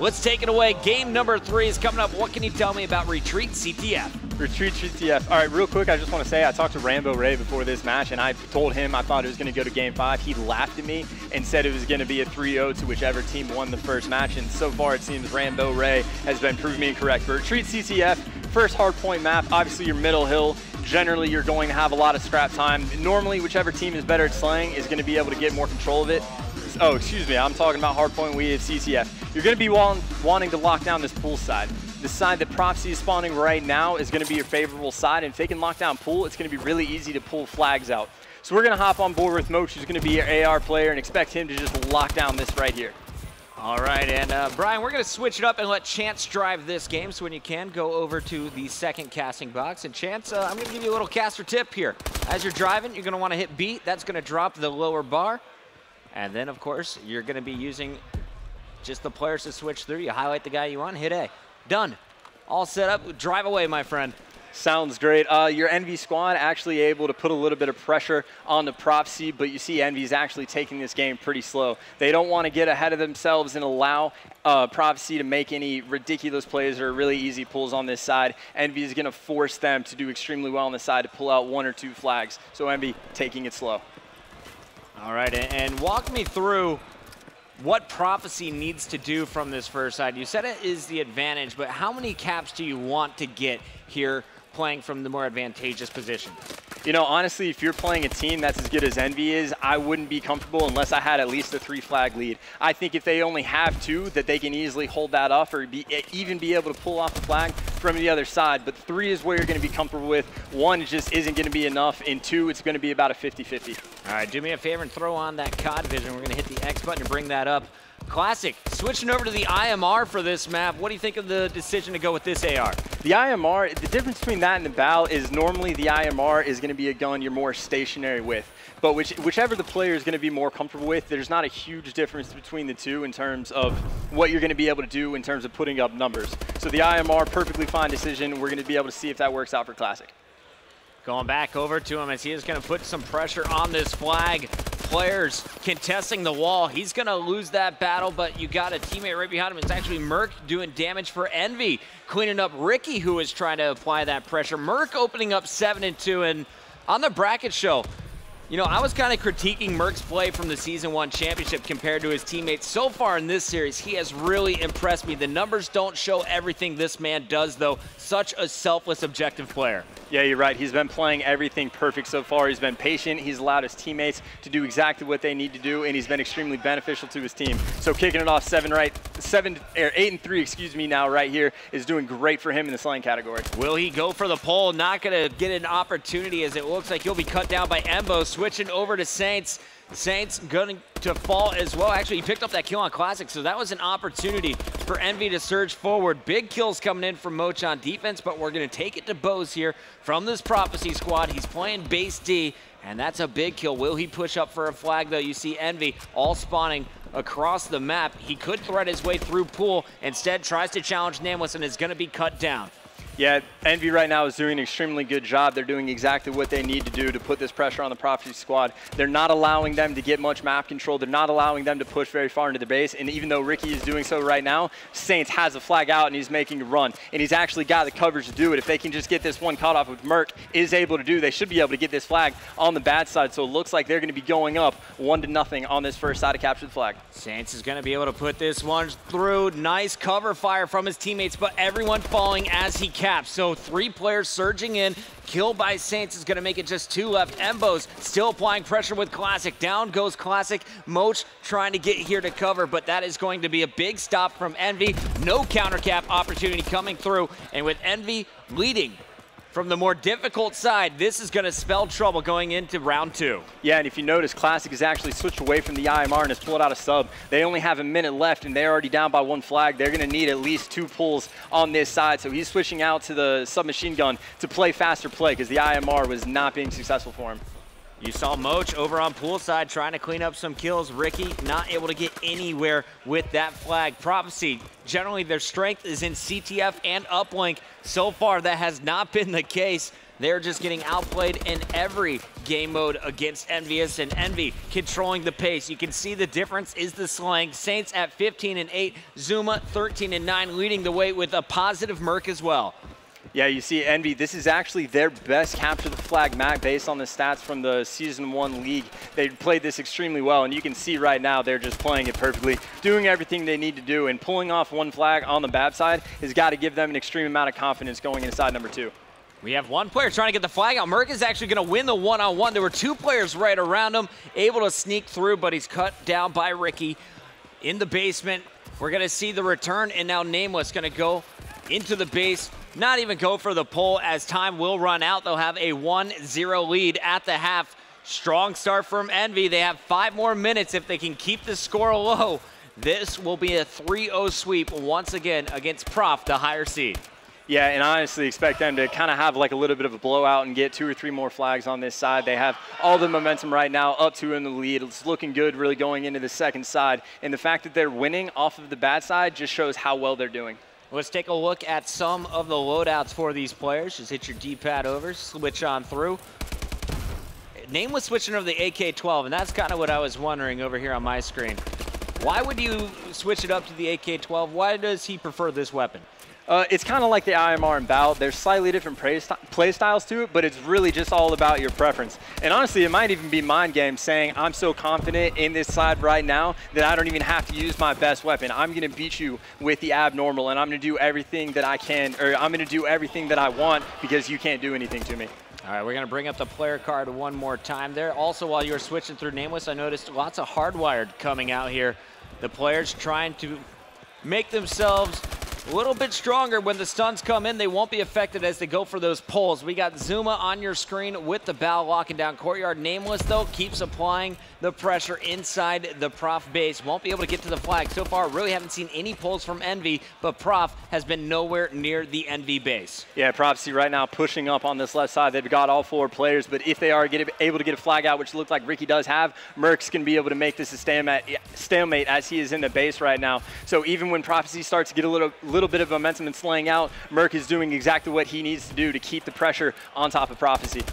Let's take it away. Game number 3 is coming up. What can you tell me about Retreat CTF? Retreat CTF. All right, real quick, I just want to say I talked to Rambo Ray before this match, and I told him I thought it was going to go to Game 5. He laughed at me and said it was going to be a 3-0 to whichever team won the first match, and so far it seems Rambo Ray has been proving me incorrect. For Retreat CTF, first hard point map, obviously your middle hill. Generally, you're going to have a lot of scrap time. Normally, whichever team is better at slaying is going to be able to get more control of it. Oh, excuse me, I'm talking about hardpoint. We have CTF. You're going to be wanting to lock down this pool side. The side that Prophecy is spawning right now is going to be your favorable side, and if they can lock down pool, it's going to be really easy to pull flags out. So we're going to hop on board with Moch, who's going to be your AR player, and expect him to just lock down this right here. All right, and Brian, we're going to switch it up and let Chance drive this game, so when you can, go over to the second casting box. And Chance, I'm going to give you a little caster tip here. As you're driving, you're going to want to hit B. That's going to drop the lower bar. And then, of course, you're going to be using just the players to switch through. You highlight the guy you want, hit A. Done. All set up. Drive away, my friend. Sounds great. Your EnVy squad actually able to put a little bit of pressure on the Prophecy, but you see EnVy's actually taking this game pretty slow. They don't want to get ahead of themselves and allow Prophecy to make any ridiculous plays or really easy pulls on this side. EnVy is going to force them to do extremely well on the side to pull out 1 or 2 flags. So EnVy taking it slow. All right, and walk me through what Prophecy needs to do from this first side. You said it is the advantage, but how many caps do you want to get here playing from the more advantageous position? You know, honestly, if you're playing a team that's as good as EnVy is, I wouldn't be comfortable unless I had at least a 3-flag lead. I think if they only have 2, that they can easily hold that off or even be able to pull off the flag from the other side. But 3 is where you're going to be comfortable with. 1 just isn't going to be enough. And 2, it's going to be about a 50-50. All right, do me a favor and throw on that COD vision. We're going to hit the X button to bring that up. Classic, switching over to the IMR for this map. What do you think of the decision to go with this AR? The IMR, the difference between that and the BAL is normally the IMR is going to be a gun you're more stationary with. But whichever the player is going to be more comfortable with, there's not a huge difference between the two in terms of what you're going to be able to do in terms of putting up numbers. So the IMR, perfectly fine decision. We're going to be able to see if that works out for Classic. Going back over to him as he is going to put some pressure on this flag. Players contesting the wall. He's going to lose that battle, but you got a teammate right behind him. It's actually Merc doing damage for EnVy, cleaning up Ricky, who is trying to apply that pressure. Merc opening up 7-2, and on the bracket show, you know, I was kind of critiquing Merc's play from the Season 1 championship compared to his teammates. So far in this series, he has really impressed me. The numbers don't show everything this man does, though. Such a selfless, objective player. Yeah, you're right. He's been playing everything perfect so far. He's been patient. He's allowed his teammates to do exactly what they need to do, and he's been extremely beneficial to his team. So kicking it off 8-3, excuse me, now right here is doing great for him in the slaying category. Will he go for the pole? Not going to get an opportunity as it looks like he'll be cut down by Embo. Switching over to Saints. Saints going to fall as well. Actually, he picked up that kill on Classic, so that was an opportunity for EnVy to surge forward. Big kills coming in from Moch on defense, but we're going to take it to Bose here from this Prophecy squad. He's playing base D, and that's a big kill. Will he push up for a flag, though? You see EnVy all spawning across the map. He could thread his way through pool. Instead, tries to challenge Nameless and is going to be cut down. Yeah, EnVy right now is doing an extremely good job. They're doing exactly what they need to do to put this pressure on the Prophecy squad. They're not allowing them to get much map control. They're not allowing them to push very far into the base. And even though Ricky is doing so right now, Saints has a flag out and he's making a run. And he's actually got the coverage to do it. If they can just get this one caught off, which Merc is able to do, they should be able to get this flag on the bad side. So it looks like they're going to be going up 1-0 on this first side to capture the flag. Saints is going to be able to put this one through. Nice cover fire from his teammates, but everyone falling as he caps. So 3 players surging in. Kill by Saints is going to make it just 2 left. Embo's still applying pressure with Classic. Down goes Classic. Moch trying to get here to cover, but that is going to be a big stop from EnVy. No counter cap opportunity coming through, and with EnVy leading from the more difficult side, this is going to spell trouble going into round 2. Yeah, and if you notice, Classic has actually switched away from the IMR and has pulled out a sub. They only have a minute left, and they're already down by 1 flag. They're going to need at least 2 pulls on this side, so he's switching out to the submachine gun to play faster play because the IMR was not being successful for him. You saw Moch over on poolside trying to clean up some kills. Ricky not able to get anywhere with that flag. Prophecy, generally their strength is in CTF and uplink. So far that has not been the case. they're just getting outplayed in every game mode against EnVyUs, and Envy controlling the pace. You can see the difference is the slang. Saints at 15-8, Zuma 13-9, leading the way with a positive Merc as well. Yeah, you see Envy, this is actually their best capture the flag map based on the stats from the Season 1 league. They played this extremely well, and you can see right now they're just playing it perfectly, doing everything they need to do, and pulling off one flag on the bad side has got to give them an extreme amount of confidence going inside number 2. We have one player trying to get the flag out. Merc is actually going to win the one-on-one. There were 2 players right around him, able to sneak through, but he's cut down by Ricky in the basement. We're going to see the return, and now Nameless going to go into the base. Not even go for the pull as time will run out. They'll have a 1-0 lead at the half. Strong start from Envy. They have 5 more minutes if they can keep the score low. This will be a 3-0 sweep once again against Prof, the higher seed. Yeah, and I honestly expect them to kind of have like a little bit of a blowout and get 2 or 3 more flags on this side. They have all the momentum right now, up 2 in the lead. It's looking good really going into the second side. And the fact that they're winning off of the bad side just shows how well they're doing. Let's take a look at some of the loadouts for these players. Just hit your D-pad over, switch on through. Nameless switching over the AK-12, and that's kind of what I was wondering over here on my screen. Why would you switch it up to the AK-12? Why does he prefer this weapon? It's kind of like the IMR and Bout. There's slightly different play styles to it, but it's really just all about your preference. And honestly, it might even be mind games saying, I'm so confident in this side right now that I don't even have to use my best weapon. I'm going to beat you with the abnormal, and I'm going to do everything that I can, or I'm going to do everything that I want because you can't do anything to me. All right, we're going to bring up the player card one more time there. Also, while you were switching through Nameless, I noticed lots of hardwired coming out here. The players trying to make themselves a little bit stronger. When the stuns come in, they won't be affected as they go for those pulls. We got Zuma on your screen with the bow locking down Courtyard. Nameless, though, keeps applying the pressure inside the Prof base. Won't be able to get to the flag. So far, really haven't seen any pulls from Envy, but Prof has been nowhere near the Envy base. Yeah, Prophecy right now pushing up on this left side. They've got all 4 players, but if they are able to get a flag out, which looks like Ricky does have, Merc's going to be able to make this a stalemate as he is in the base right now. So even when Prophecy starts to get a little bit of momentum and slaying out, Merc is doing exactly what he needs to do to keep the pressure on top of Prophecy.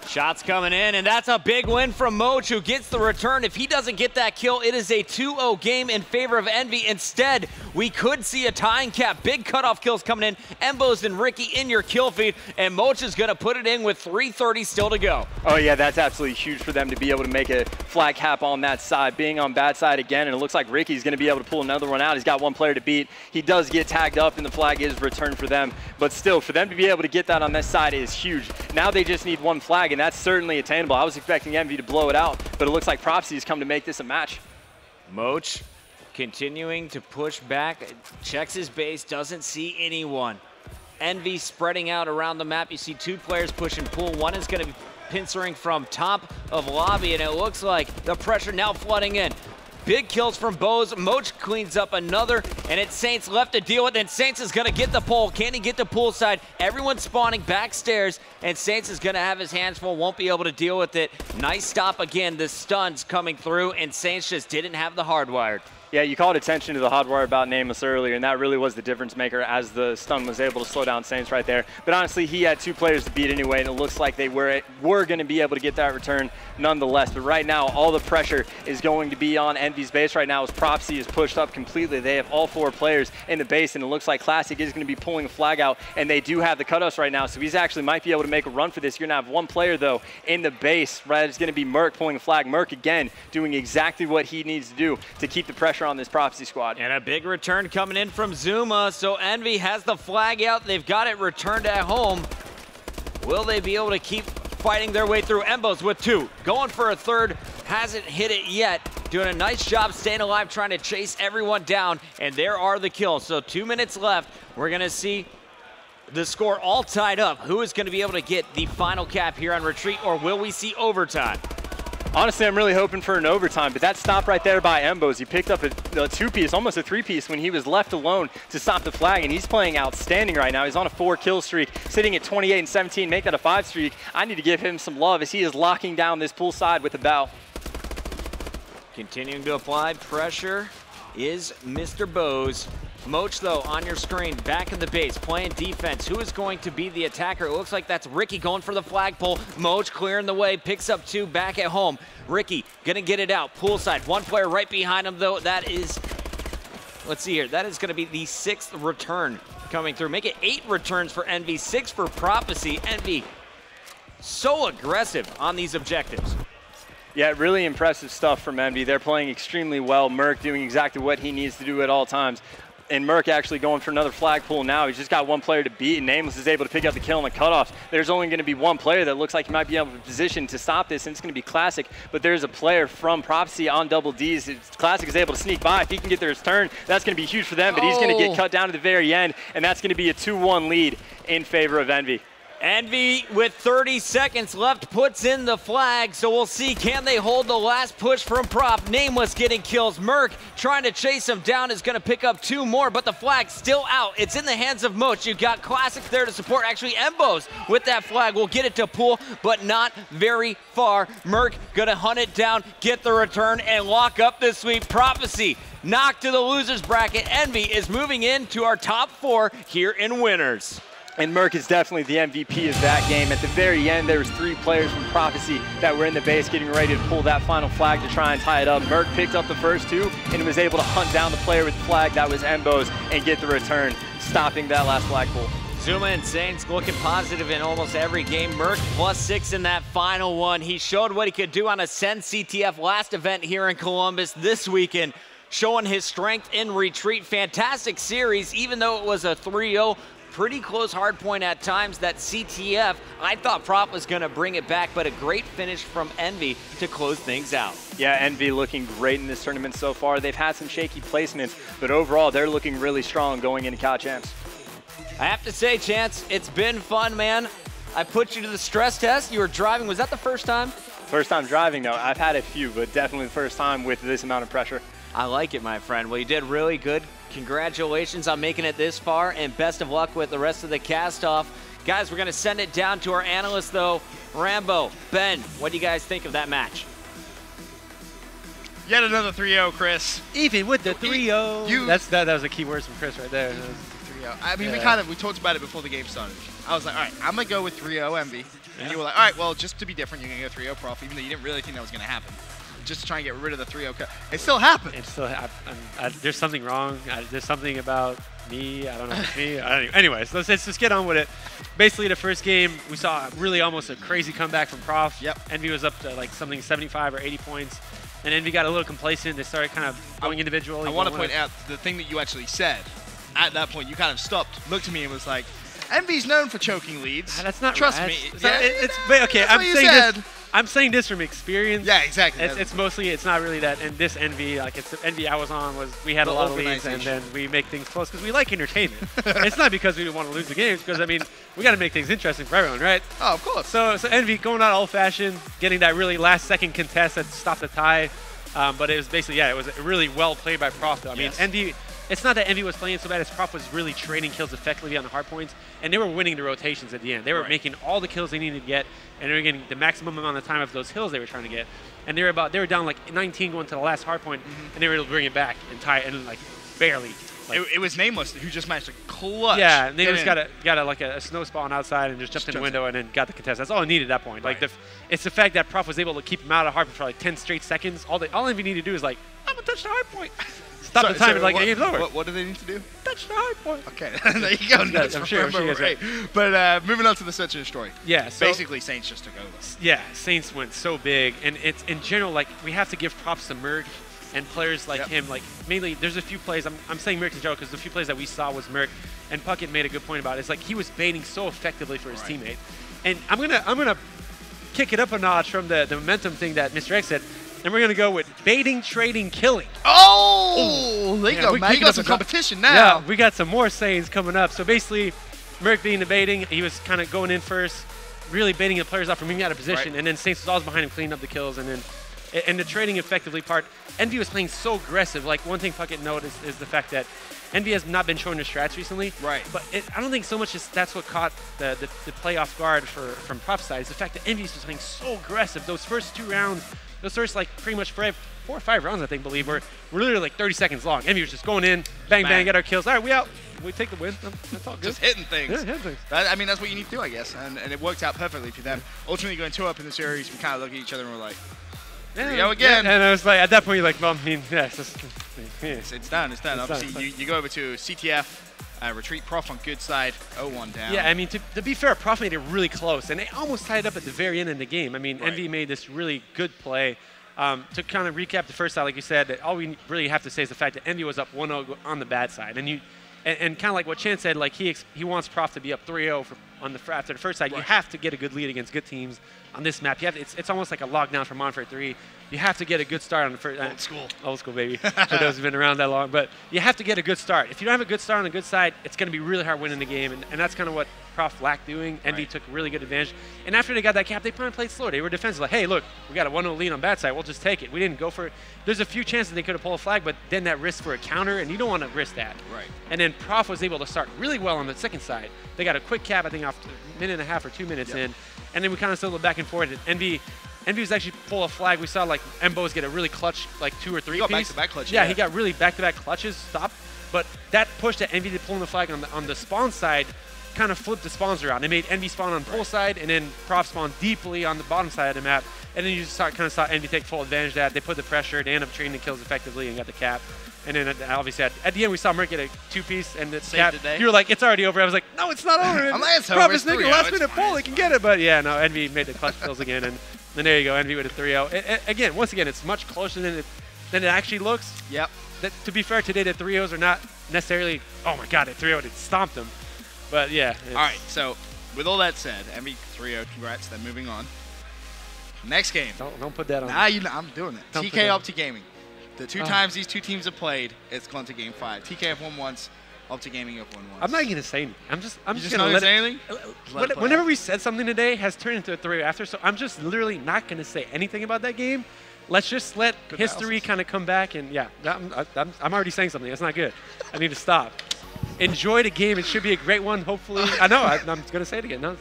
Shots coming in, and that's a big win from Moch, who gets the return. If he doesn't get that kill, it is a 2-0 game in favor of Envy. Instead, we could see a tying cap. Big cutoff kills coming in. Embos and Ricky in your kill feed, and Moch is going to put it in with 3:30 still to go. Oh, yeah, that's absolutely huge for them to be able to make a flag cap on that side. Being on bad side again, and it looks like Ricky's going to be able to pull another one out. He's got 1 player to beat. He does get tagged up, and the flag is returned for them. But still, for them to be able to get that on this side is huge. Now they just need 1 flag, and that's certainly attainable. I was expecting Envy to blow it out, but it looks like Prophecy has come to make this a match. Moch continuing to push back, checks his base, doesn't see anyone. Envy spreading out around the map. You see 2 players pushing pool. One is going to be pincering from top of lobby, and it looks like the pressure now flooding in. Big kills from Bose. Moch cleans up another, and it's Saints left to deal with, and Saints is going to get the pull. Can he get the pool side? Everyone's spawning backstairs, and Saints is going to have his hands full, won't be able to deal with it. Nice stop again. The stuns coming through, and Saints just didn't have the hardwired. Yeah, you called attention to the hardwire about Nameless earlier, and that really was the difference maker as the stun was able to slow down Saints right there. But honestly, he had 2 players to beat anyway, and it looks like they were going to be able to get that return nonetheless. But right now, all the pressure is going to be on Envy's base right now as Prophecy is pushed up completely. They have all 4 players in the base, and it looks like Classic is going to be pulling a flag out, and they do have the cutoffs right now, so he's actually might be able to make a run for this. You're going to have 1 player, though, in the base. Right, it's going to be Merc pulling a flag. Merc, again, doing exactly what he needs to do to keep the pressure on this Prophecy squad. And a big return coming in from Zuma, so Envy has the flag out. They've got it returned at home. Will they be able to keep fighting their way through? Embos with 2. Going for a 3rd. Hasn't hit it yet. Doing a nice job staying alive, trying to chase everyone down. And there are the kills. So 2 minutes left. We're going to see the score all tied up. Who is going to be able to get the final cap here on Retreat, or will we see overtime? Honestly, I'm really hoping for an overtime, but that stop right there by Embos, he picked up a 2-piece, almost a 3-piece when he was left alone to stop the flag, and he's playing outstanding right now. He's on a 4-kill streak, sitting at 28 and 17, make that a 5 streak. I need to give him some love as he is locking down this pool side with the bow. Continuing to apply pressure is Mr. Bose. Moch, though, on your screen, back in the base, playing defense. Who is going to be the attacker? It looks like that's Ricky going for the flagpole. Moch clearing the way, picks up 2 back at home. Ricky gonna get it out, poolside. 1 player right behind him, though. That is, let's see here, that is gonna be the 6th return coming through. Make it 8 returns for EnVy, 6 for Prophecy. EnVy so aggressive on these objectives. Yeah, really impressive stuff from EnVy. They're playing extremely well. Merc doing exactly what he needs to do at all times. And Merc actually going for another flagpole now. He's just got 1 player to beat, and Nameless is able to pick up the kill on the cutoffs. There's only going to be 1 player that looks like he might be able to position to stop this, and it's going to be Classic. But there's a player from Prophecy on double Ds. Classic is able to sneak by. If he can get there his turn, that's going to be huge for them, but he's going to get cut down to the very end, and that's going to be a 2-1 lead in favor of EnVy. EnVy, with 30 seconds left, puts in the flag, so we'll see, can they hold the last push from Prop? Nameless getting kills. Merc trying to chase him down, is going to pick up 2 more, but the flag's still out. It's in the hands of Moch. You've got Classic there to support. Actually, EnVyUs with that flag will get it to Pool, but not very far. Merc going to hunt it down, get the return, and lock up this sweep. Prophecy knocked to the losers bracket. EnVy is moving into our top 4 here in winners. And Merc is definitely the MVP of that game. At the very end, there was 3 players from Prophecy that were in the base getting ready to pull that final flag to try and tie it up. Merc picked up the first 2 and was able to hunt down the player with the flag, that was EnVyUs, and get the return, stopping that last flagpole. Zuma and Saints looking positive in almost every game. Merc +6 in that final one. He showed what he could do on a Sen CTF last event here in Columbus this weekend, showing his strength in retreat. Fantastic series, even though it was a 3-0. Pretty close hard point at times. That CTF, I thought Prop was going to bring it back, but a great finish from EnVy to close things out. Yeah, EnVy looking great in this tournament so far. They've had some shaky placements, but overall, they're looking really strong going into Cal Champs. I have to say, Chance, it's been fun, man. I put you to the stress test. You were driving. Was that the first time? First time driving, though. I've had a few, but definitely the first time with this amount of pressure. I like it, my friend. Well, you did really good. Congratulations on making it this far, and best of luck with the rest of the cast-off. Guys, we're going to send it down to our analysts, though. Rambo, Ben, what do you guys think of that match? Yet another 3-0, Chris. Even with the 3-0. That was the key words from Chris right there. 3-0. I mean, we talked about it before the game started. I was like, all right, I'm going to go with 3-0 EnVy. And you were like, all right, well, just to be different, you're going to go 3-0 Prof, even though you didn't really think that was going to happen. Just to try and get rid of the 3-0. It still happened. It still there's something wrong. There's something about me. I don't know if it's me. Anyways, let's just get on with it. Basically, the first game, we saw really almost a crazy comeback from Prof. Yep. EnVy was up to like something 75 or 80 points. And EnVy got a little complacent. They started kind of going individually. I want to point out the thing that you actually said. At that point, you kind of stopped, looked at me, and was like, EnVy's known for choking leads. That's not Trust right. me. Okay, I'm saying this from experience. Yeah, exactly. It's mostly, it's not really that, and this EnVy, like it's the EnVy I was on, we had a lot of leads, and then we make things close because we like entertainment. It's not because we want to lose the games, because I mean, we got to make things interesting for everyone, right? Oh, of course. So EnVy going out old-fashioned, getting that really last-second contest that stopped the tie, but it was basically, yeah, it was really well played by Prof, though. I mean, EnVy, it's not that EnVy was playing so bad as Prof was really trading kills effectively on the hard points, and they were winning the rotations at the end. They were making all the kills they needed to get, and they were getting the maximum amount of time of those hills they were trying to get. And they were down like 19 going to the last hard point, and they were able to bring it back and tie it, and like barely. Like, it was Nameless who just managed to clutch. Yeah, Nameless got a snow spawn outside and just jumped in the window and then got the contest. That's all it needed at that point. Right. Like it's the fact that Prof was able to keep him out of hard point for like 10 straight seconds. All EnVy needed to do is like, I'm gonna touch the hard point. Stop the time and like the game's over. What do they need to do? Touch the hard point. Okay, there you go. Yeah, I'm sure she is right. But moving on to the Search and Destroy. Yeah, so basically Saints just took over. Yeah, Saints went so big, and it's in general like we have to give props to Merc and players like him. Like mainly, there's a few plays. I'm saying Merc in general because the few plays that we saw was Merc, and Puckett made a good point about it. It's like he was baiting so effectively for his teammate, and I'm gonna kick it up a notch from the momentum thing that Mr. X said. And we're going to go with baiting, trading, killing. Oh, there you go, man. You got some competition now. Yeah, we got some more sayings coming up. So basically, Merc being the baiting, he was kind of going in first, really baiting the players out from being out of position. And then Saints was always behind him, cleaning up the kills. And the trading effectively part, EnVy was playing so aggressive. Like, one thing Puckett noticed is the fact that EnVy has not been showing their strats recently. Right. But I don't think so much that's what caught the play off guard from Prof's side. Is the fact that EnVy was playing so aggressive. Those first 2 rounds, those first like pretty much 4 or 5 rounds, I think, were literally like 30 seconds long. EnVy was just going in, bang, bang, get our kills. All right, we out. We take the win. That's all good. Just hitting things. Yeah, hitting things. I mean, that's what you need to do, I guess. And it worked out perfectly for them. Ultimately, going 2-up in the series, we kind of look at each other and we're like, here we go again. Yeah, and I was like, at that point, you're like, well, I mean, yeah, It's done. Obviously, you go over to CTF. Retreat Prof on good side, 0-1 down. Yeah, I mean, to be fair, Prof made it really close, and they almost tied up at the very end of the game. I mean, EnVy made this really good play. To kind of recap the first side, like you said, that all we really have to say is the fact that EnVy was up 1-0 on the bad side. And kind of like what Chan said, like he wants Prof to be up 3-0 after the first side. You have to get a good lead against good teams on this map. It's almost like a lockdown for Monfort 3. You have to get a good start on the first. Old school, baby. For those who've been around that long. But you have to get a good start. If you don't have a good start on the good side, it's going to be really hard winning the game. And that's kind of what Prof lacked doing. EnVy took really good advantage. And after they got that cap, they kind of played slow. They were defensive. Like, hey, look, we got a 1-0 lead on bad side. We'll just take it. We didn't go for it. There's a few chances they could have pulled a flag, but then that risk for a counter, and you don't want to risk that. Right. And then Prof was able to start really well on the second side. They got a quick cap, I think, after a minute and a half or 2 minutes in. And then we kind of settled back and forth. EnVy was actually pull a flag. We saw like Mbos get a really clutch, like 2 or 3 he got piece. back-to-back clutches. Yeah, he got really back-to-back clutches, stop. But that push that EnVy did pulling the flag on the spawn side kind of flipped the spawns around. It made EnVy spawn on pull side, and then Prof spawn deeply on the bottom side of the map. And then you just kind of saw EnVy take full advantage of that. They put the pressure. They ended up trading the kills effectively and got the cap. And then obviously at the end we saw Merc get a 2-piece and the cap. You were like, it's already over. I was like, no, it's not over. I'm like, it's over. Prof is thinking last minute pull, they can get it. But yeah, no, EnVy made the clutch kills again, and then there you go, EnVy with a 3-0. Again, once again, it's much closer than it actually looks. Yep. To be fair, today the 3-0s are not necessarily, oh my god, it 3-0'd, it stomped them. But yeah. All right, so with all that said, EnVy 3-0, congrats. Then moving on. Next game. Don't put that on. I'm doing it. Don't TK Opti Gaming. The 2 times these 2 teams have played, it's gone to game 5. TK have won once, Opti Gaming have won once. I'm not even gonna say anything. I'm just not gonna gonna say anything. Whenever we said something today, has turned into a 3 after, so I'm just literally not gonna say anything about that game. Let's just let history kind of come back, and yeah, I'm already saying something. That's not good. I need to stop. Enjoy the game. It should be a great one. Hopefully, I know. I'm gonna say it again. No,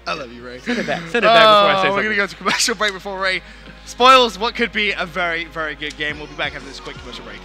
I love you, Ray. Send it back. Send it back before I say something. We're gonna go to commercial break before Ray spoils what could be a very, very good game. We'll be back after this quick commercial break.